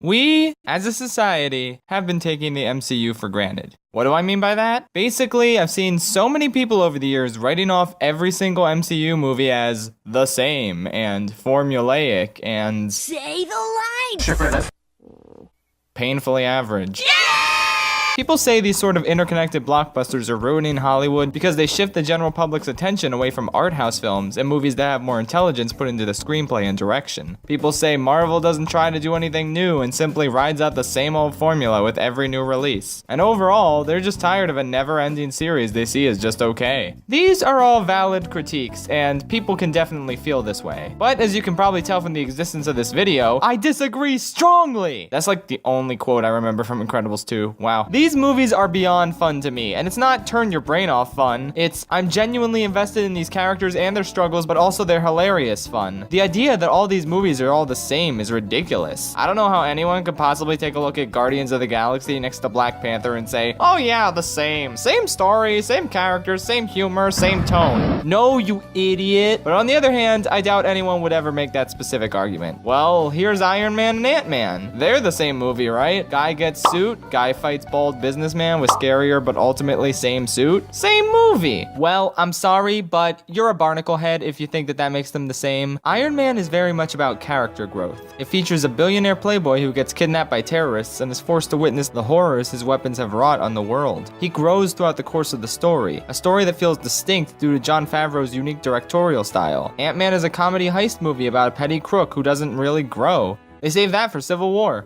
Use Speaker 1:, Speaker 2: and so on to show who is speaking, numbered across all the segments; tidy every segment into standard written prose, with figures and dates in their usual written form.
Speaker 1: We, as a society, have been taking the MCU for granted. What do I mean by that? Basically, I've seen so many people over the years writing off every single MCU movie as the same and formulaic and
Speaker 2: say the line!
Speaker 1: painfully average. People say these sort of interconnected blockbusters are ruining Hollywood because they shift the general public's attention away from art house films and movies that have more intelligence put into the screenplay and direction. People say Marvel doesn't try to do anything new and simply rides out the same old formula with every new release. And overall, they're just tired of a never-ending series they see as just okay. These are all valid critiques, and people can definitely feel this way. But as you can probably tell from the existence of this video, I disagree strongly! That's like the only quote I remember from Incredibles 2. Wow. These movies are beyond fun to me, and it's not turn your brain off fun. It's I'm genuinely invested in these characters and their struggles, but also they're hilarious fun. The idea that all these movies are all the same is ridiculous. I don't know how anyone could possibly take a look at Guardians of the Galaxy next to Black Panther and say, oh yeah, the same. Same story, same characters, same humor, same tone. No, you idiot. But on the other hand, I doubt anyone would ever make that specific argument. Well, here's Iron Man and Ant-Man. They're the same movie, right? Guy gets suit, guy fights bald businessman with scarier but ultimately same suit. Same movie. Well, I'm sorry, but you're a barnacle head if you think that that makes them the same. Iron Man is very much about character growth. It features a billionaire playboy who gets kidnapped by terrorists and is forced to witness the horrors his weapons have wrought on the world. He grows throughout the course of the story, a story that feels distinct due to Jon Favreau's unique directorial style. Ant-Man is a comedy heist movie about a petty crook who doesn't really grow. They saved that for Civil War.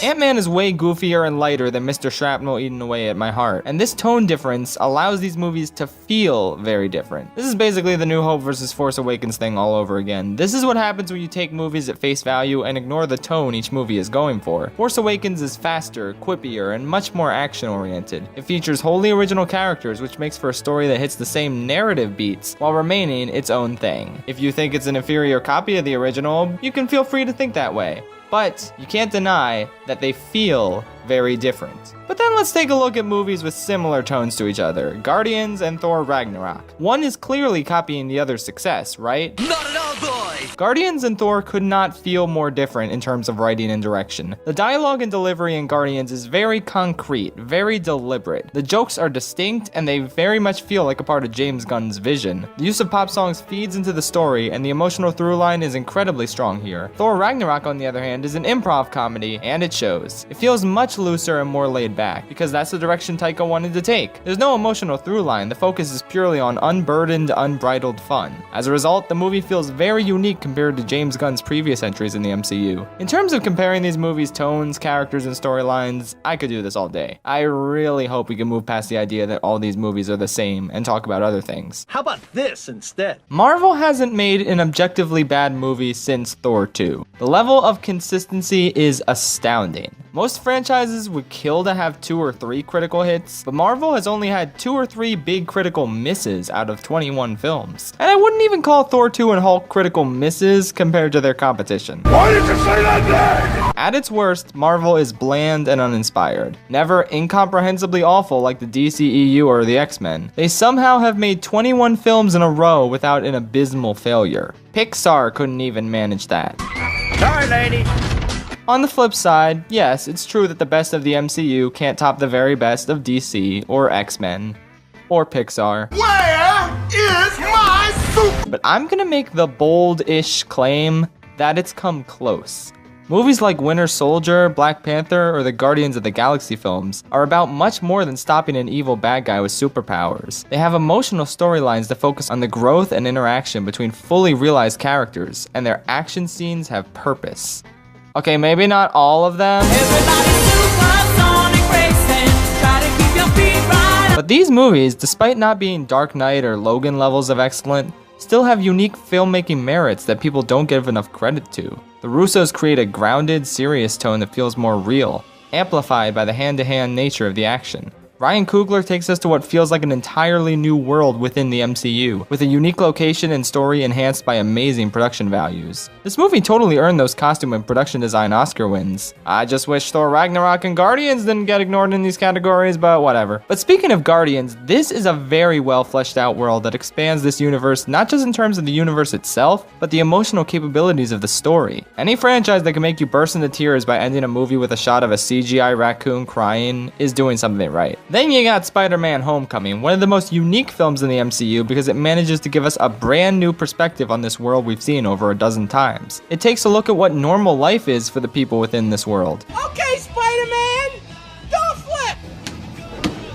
Speaker 1: Ant-Man is way goofier and lighter than Mr. Shrapnel eating away at my heart, and this tone difference allows these movies to feel very different. This is basically the New Hope versus Force Awakens thing all over again. This is what happens when you take movies at face value and ignore the tone each movie is going for. Force Awakens is faster, quippier, and much more action-oriented. It features wholly original characters, which makes for a story that hits the same narrative beats while remaining its own thing. If you think it's an inferior copy of the original, you can feel free to think that way. But you can't deny that they feel very different. But then let's take a look at movies with similar tones to each other, Guardians and Thor Ragnarok. One is clearly copying the other's success, right?
Speaker 2: Not at all, boy!
Speaker 1: Guardians and Thor could not feel more different in terms of writing and direction. The dialogue and delivery in Guardians is very concrete, very deliberate. The jokes are distinct and they very much feel like a part of James Gunn's vision. The use of pop songs feeds into the story and the emotional through line is incredibly strong here. Thor Ragnarok, on the other hand, is an improv comedy and it shows. It feels much looser and more laid back because that's the direction Taika wanted to take. There's no emotional through line, the focus is purely on unburdened, unbridled fun. As a result, the movie feels very unique compared to James Gunn's previous entries in the MCU. In terms of comparing these movies' tones, characters, and storylines, I could do this all day. I really hope we can move past the idea that all these movies are the same and talk about other things.
Speaker 3: How about this instead?
Speaker 1: Marvel hasn't made an objectively bad movie since Thor 2. The level of consistency is astounding. Most franchises would kill to have 2 or 3 critical hits, but Marvel has only had 2 or 3 big critical misses out of 21 films. And I wouldn't even call Thor 2 and Hulk critical misses compared to their competition.
Speaker 3: Why did you say that name?
Speaker 1: At its worst, Marvel is bland and uninspired. Never incomprehensibly awful like the DCEU or the X-Men. They somehow have made 21 films in a row without an abysmal failure. Pixar couldn't even manage that.
Speaker 3: Sorry, lady.
Speaker 1: On the flip side, yes, it's true that the best of the MCU can't top the very best of DC or X-Men or Pixar.
Speaker 3: Where is my soup?
Speaker 1: But I'm gonna make the bold-ish claim that it's come close. Movies like Winter Soldier, Black Panther, or the Guardians of the Galaxy films are about much more than stopping an evil bad guy with superpowers. They have emotional storylines that focus on the growth and interaction between fully realized characters, and their action scenes have purpose. Okay, maybe not all of them. But these movies, despite not being Dark Knight or Logan levels of excellent, still have unique filmmaking merits that people don't give enough credit to. The Russos create a grounded, serious tone that feels more real, amplified by the hand-to-hand nature of the action. Ryan Coogler takes us to what feels like an entirely new world within the MCU, with a unique location and story enhanced by amazing production values. This movie totally earned those costume and production design Oscar wins. I just wish Thor Ragnarok and Guardians didn't get ignored in these categories, but whatever. But speaking of Guardians, this is a very well fleshed out world that expands this universe not just in terms of the universe itself, but the emotional capabilities of the story. Any franchise that can make you burst into tears by ending a movie with a shot of a CGI raccoon crying is doing something right. Then you got Spider-Man Homecoming, one of the most unique films in the MCU because it manages to give us a brand new perspective on this world we've seen over a dozen times. It takes a look at what normal life is for the people within this world.
Speaker 2: Okay, Spider-Man! Don't flip!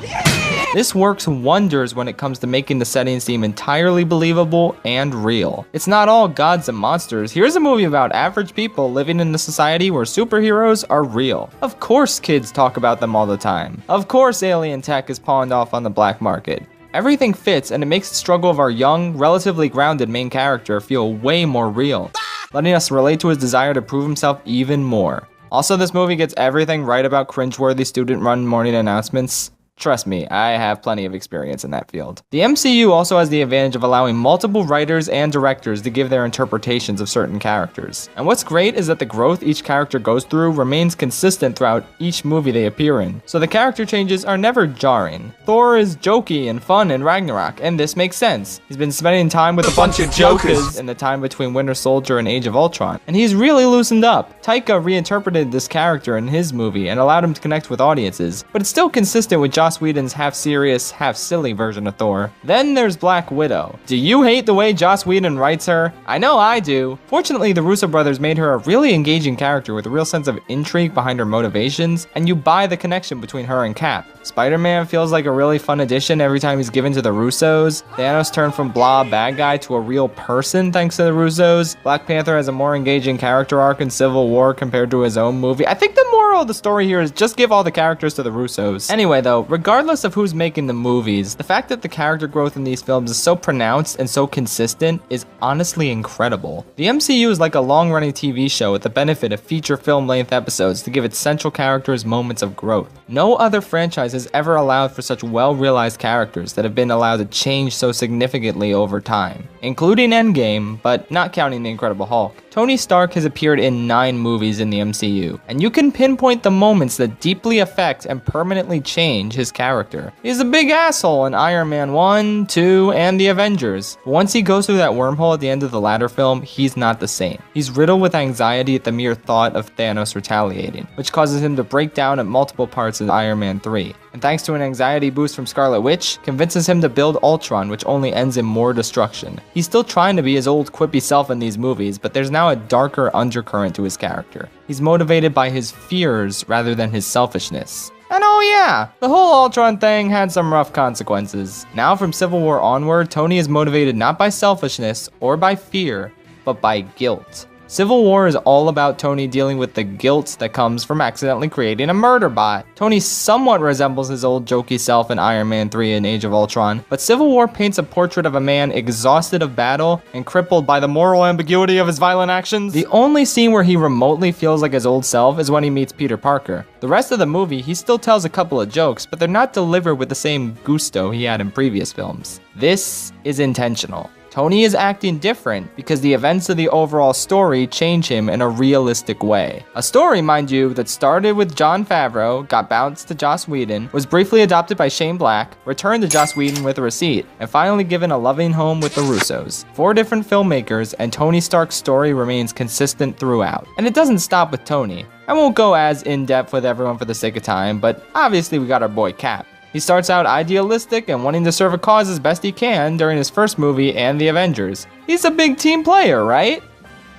Speaker 2: Yeah!
Speaker 1: This works wonders when it comes to making the settings seem entirely believable and real. It's not all gods and monsters. Here's a movie about average people living in a society where superheroes are real. Of course kids talk about them all the time. Of course alien tech is pawned off on the black market. Everything fits, and it makes the struggle of our young, relatively grounded main character feel way more real, letting us relate to his desire to prove himself even more. Also, this movie gets everything right about cringeworthy student-run morning announcements. Trust me, I have plenty of experience in that field. The MCU also has the advantage of allowing multiple writers and directors to give their interpretations of certain characters. And what's great is that the growth each character goes through remains consistent throughout each movie they appear in, so the character changes are never jarring. Thor is jokey and fun in Ragnarok, and this makes sense. He's been spending time with a bunch of jokers in the time between Winter Soldier and Age of Ultron, and he's really loosened up. Taika reinterpreted this character in his movie and allowed him to connect with audiences, but it's still consistent with Joss Whedon's half-serious, half-silly version of Thor. Then there's Black Widow. Do you hate the way Joss Whedon writes her? I know I do. Fortunately, the Russo brothers made her a really engaging character with a real sense of intrigue behind her motivations, and you buy the connection between her and Cap. Spider-Man feels like a really fun addition every time he's given to the Russos. Thanos turned from blah bad guy to a real person thanks to the Russos. Black Panther has a more engaging character arc in Civil War compared to his own movie. I think the moral of the story here is just give all the characters to the Russos. Anyway though, regardless of who's making the movies, the fact that the character growth in these films is so pronounced and so consistent is honestly incredible. The MCU is like a long-running TV show with the benefit of feature film-length episodes to give its central characters moments of growth. No other franchise has ever allowed for such well-realized characters that have been allowed to change so significantly over time, including Endgame, but not counting the Incredible Hulk. Tony Stark has appeared in 9 movies in the MCU, and you can pinpoint the moments that deeply affect and permanently change his character. He's a big asshole in Iron Man 1, 2, and the Avengers. But once he goes through that wormhole at the end of the latter film, he's not the same. He's riddled with anxiety at the mere thought of Thanos retaliating, which causes him to break down at multiple parts in Iron Man 3. And thanks to an anxiety boost from Scarlet Witch, convinces him to build Ultron, which only ends in more destruction. He's still trying to be his old quippy self in these movies, but there's now a darker undercurrent to his character. He's motivated by his fears rather than his selfishness. And oh yeah, the whole Ultron thing had some rough consequences. Now from Civil War onward, Tony is motivated not by selfishness or by fear, but by guilt. Civil War is all about Tony dealing with the guilt that comes from accidentally creating a murder bot. Tony somewhat resembles his old jokey self in Iron Man 3 and Age of Ultron, but Civil War paints a portrait of a man exhausted of battle and crippled by the moral ambiguity of his violent actions. The only scene where he remotely feels like his old self is when he meets Peter Parker. The rest of the movie, he still tells a couple of jokes, but they're not delivered with the same gusto he had in previous films. This is intentional. Tony is acting different because the events of the overall story change him in a realistic way. A story, mind you, that started with Jon Favreau, got bounced to Joss Whedon, was briefly adopted by Shane Black, returned to Joss Whedon with a receipt, and finally given a loving home with the Russos. 4 different filmmakers, and Tony Stark's story remains consistent throughout. And it doesn't stop with Tony. I won't go as in-depth with everyone for the sake of time, but obviously we got our boy Cap. He starts out idealistic and wanting to serve a cause as best he can during his first movie and the Avengers. He's a big team player, right?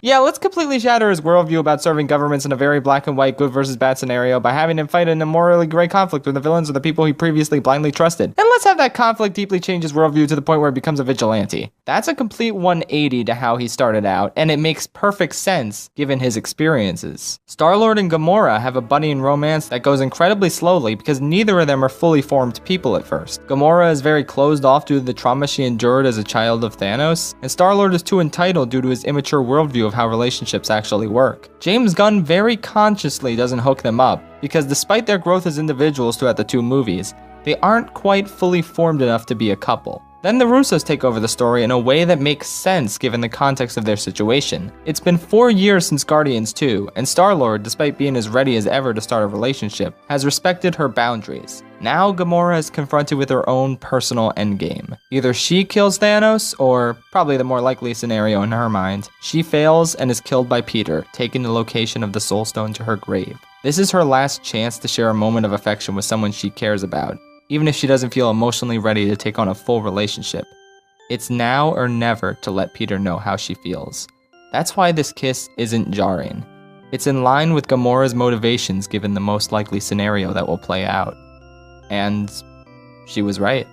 Speaker 1: Yeah, let's completely shatter his worldview about serving governments in a very black and white good versus bad scenario by having him fight in a morally gray conflict with the villains or the people he previously blindly trusted. And let's have that conflict deeply change his worldview to the point where he becomes a vigilante. That's a complete 180 to how he started out, and it makes perfect sense given his experiences. Star-Lord and Gamora have a budding romance that goes incredibly slowly because neither of them are fully formed people at first. Gamora is very closed off due to the trauma she endured as a child of Thanos, and Star-Lord is too entitled due to his immature worldview of how relationships actually work. James Gunn very consciously doesn't hook them up, because despite their growth as individuals throughout the 2 movies, They aren't quite fully formed enough to be a couple. Then the Russos take over the story in a way that makes sense given the context of their situation. It's been 4 years since Guardians 2, and Star-Lord, despite being as ready as ever to start a relationship, has respected her boundaries. Now Gamora is confronted with her own personal endgame. Either she kills Thanos, or, probably the more likely scenario in her mind, she fails and is killed by Peter, taking the location of the Soul Stone to her grave. This is her last chance to share a moment of affection with someone she cares about, even if she doesn't feel emotionally ready to take on a full relationship. It's now or never to let Peter know how she feels. That's why this kiss isn't jarring. It's in line with Gamora's motivations given the most likely scenario that will play out. And she was right.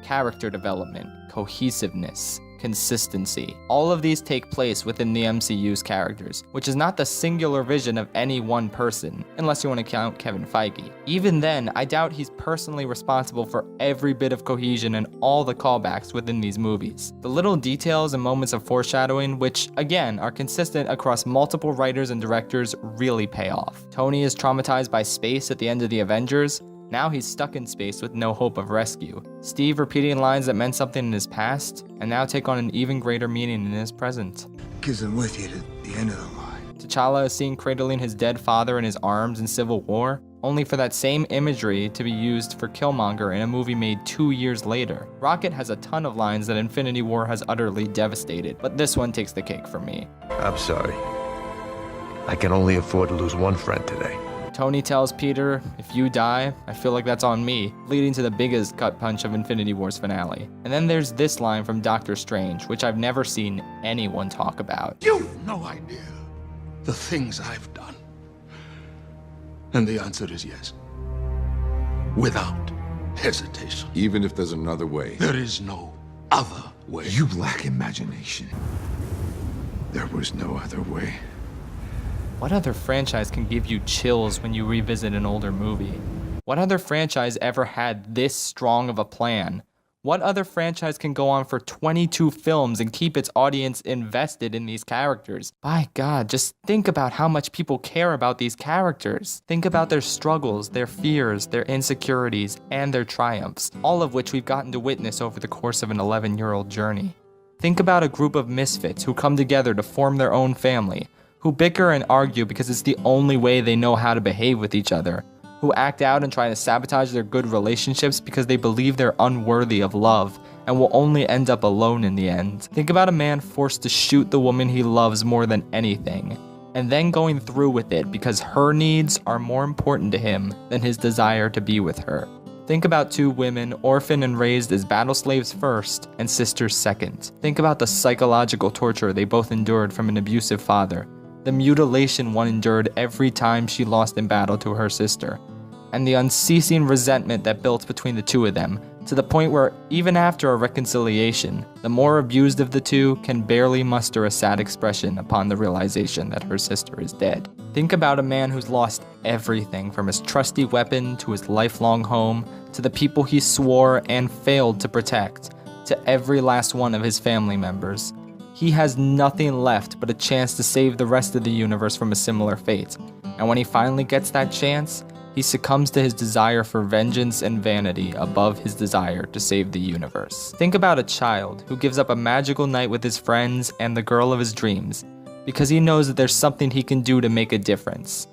Speaker 1: Character development, cohesiveness, consistency. All of these take place within the MCU's characters, which is not the singular vision of any one person, unless you want to count Kevin Feige. Even then, I doubt he's personally responsible for every bit of cohesion and all the callbacks within these movies. The little details and moments of foreshadowing, which, again, are consistent across multiple writers and directors, really pay off. Tony is traumatized by space at the end of the Avengers. Now he's stuck in space with no hope of rescue. Steve repeating lines that meant something in his past, and now take on an even greater meaning in his present.
Speaker 4: Because I'm with you to the end of the line.
Speaker 1: T'Challa is seen cradling his dead father in his arms in Civil War, only for that same imagery to be used for Killmonger in a movie made 2 years later. Rocket has a ton of lines that Infinity War has utterly devastated, but this one takes the cake for me.
Speaker 4: I'm sorry. I can only afford to lose one friend today.
Speaker 1: Tony tells Peter, if you die, I feel like that's on me, leading to the biggest gut punch of Infinity War's finale. And then there's this line from Doctor Strange, which I've never seen anyone talk about.
Speaker 5: You've no idea the things I've done. And the answer is yes. Without hesitation.
Speaker 6: Even if there's another way.
Speaker 5: There is no other way.
Speaker 6: You lack imagination. There was no other way.
Speaker 1: What other franchise can give you chills when you revisit an older movie? What other franchise ever had this strong of a plan? What other franchise can go on for 22 films and keep its audience invested in these characters? By God, just think about how much people care about these characters. Think about their struggles, their fears, their insecurities, and their triumphs, all of which we've gotten to witness over the course of an 11-year-old journey. Think about a group of misfits who come together to form their own family, who bicker and argue because it's the only way they know how to behave with each other, who act out and try to sabotage their good relationships because they believe they're unworthy of love and will only end up alone in the end. Think about a man forced to shoot the woman he loves more than anything, and then going through with it because her needs are more important to him than his desire to be with her. Think about two women orphaned and raised as battle slaves first and sisters second. Think about the psychological torture they both endured from an abusive father, the mutilation one endured every time she lost in battle to her sister, and the unceasing resentment that built between the two of them, to the point where, even after a reconciliation, the more abused of the two can barely muster a sad expression upon the realization that her sister is dead. Think about a man who's lost everything from his trusty weapon to his lifelong home, to the people he swore and failed to protect, to every last one of his family members. He has nothing left but a chance to save the rest of the universe from a similar fate, and when he finally gets that chance, he succumbs to his desire for vengeance and vanity above his desire to save the universe. Think about a child who gives up a magical night with his friends and the girl of his dreams because he knows that there's something he can do to make a difference,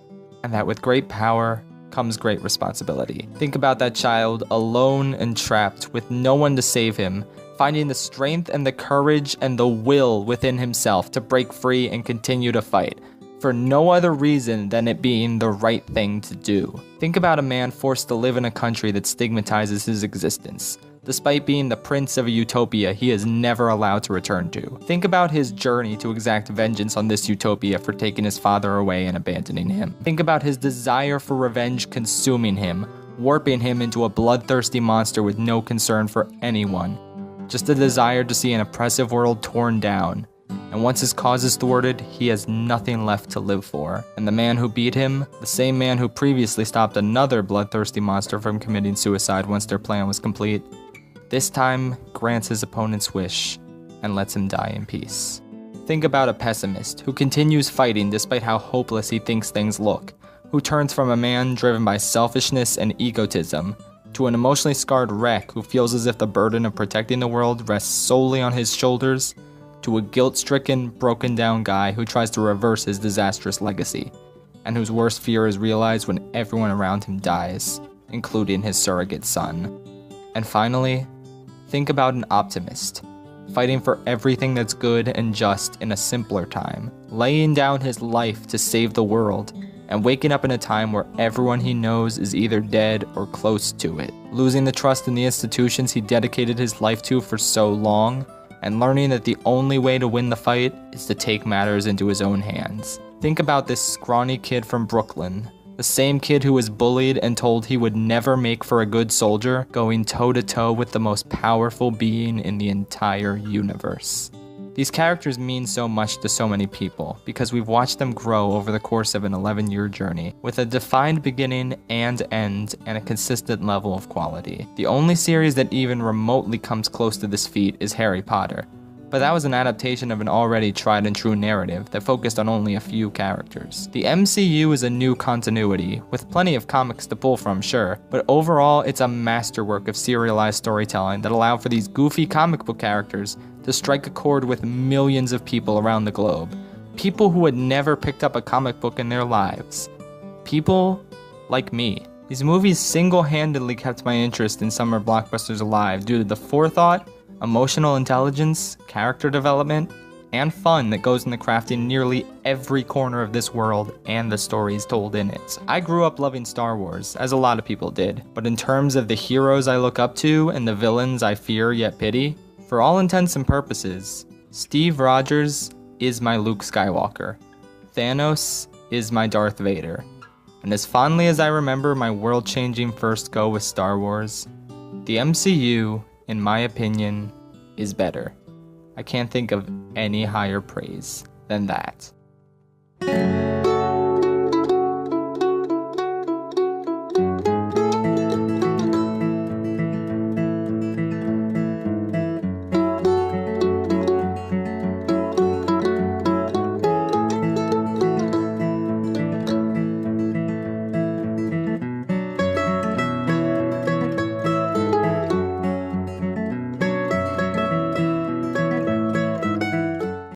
Speaker 1: and that with great power comes great responsibility. Think about that child alone and trapped with no one to save him, finding the strength and the courage and the will within himself to break free and continue to fight, for no other reason than it being the right thing to do. Think about a man forced to live in a country that stigmatizes his existence, despite being the prince of a utopia he is never allowed to return to. Think about his journey to exact vengeance on this utopia for taking his father away and abandoning him. Think about his desire for revenge consuming him, warping him into a bloodthirsty monster with no concern for anyone. Just a desire to see an oppressive world torn down. And once his cause is thwarted, he has nothing left to live for. And the man who beat him, the same man who previously stopped another bloodthirsty monster from committing suicide once their plan was complete, this time grants his opponent's wish and lets him die in peace. Think about a pessimist who continues fighting despite how hopeless he thinks things look, who turns from a man driven by selfishness and egotism to an emotionally scarred wreck who feels as if the burden of protecting the world rests solely on his shoulders, to a guilt-stricken, broken-down guy who tries to reverse his disastrous legacy, and whose worst fear is realized when everyone around him dies, including his surrogate son. And finally, think about an optimist, fighting for everything that's good and just in a simpler time, laying down his life to save the world, and waking up in a time where everyone he knows is either dead or close to it, losing the trust in the institutions he dedicated his life to for so long, and learning that the only way to win the fight is to take matters into his own hands. Think about this scrawny kid from Brooklyn, the same kid who was bullied and told he would never make for a good soldier, going toe-to-toe with the most powerful being in the entire universe. These characters mean so much to so many people because we've watched them grow over the course of an 11-year journey, with a defined beginning and end and a consistent level of quality. The only series that even remotely comes close to this feat is Harry Potter, but that was an adaptation of an already tried and true narrative that focused on only a few characters. The MCU is a new continuity, with plenty of comics to pull from, sure, but overall it's a masterwork of serialized storytelling that allowed for these goofy comic book characters to strike a chord with millions of people around the globe. People who had never picked up a comic book in their lives. People like me. These movies single-handedly kept my interest in summer blockbusters alive due to the forethought, emotional intelligence, character development, and fun that goes into crafting nearly every corner of this world and the stories told in it. I grew up loving Star Wars, as a lot of people did, but in terms of the heroes I look up to and the villains I fear yet pity, for all intents and purposes, Steve Rogers is my Luke Skywalker. Thanos is my Darth Vader. And as fondly as I remember my world-changing first go with Star Wars, the MCU, in my opinion, is better. I can't think of any higher praise than that.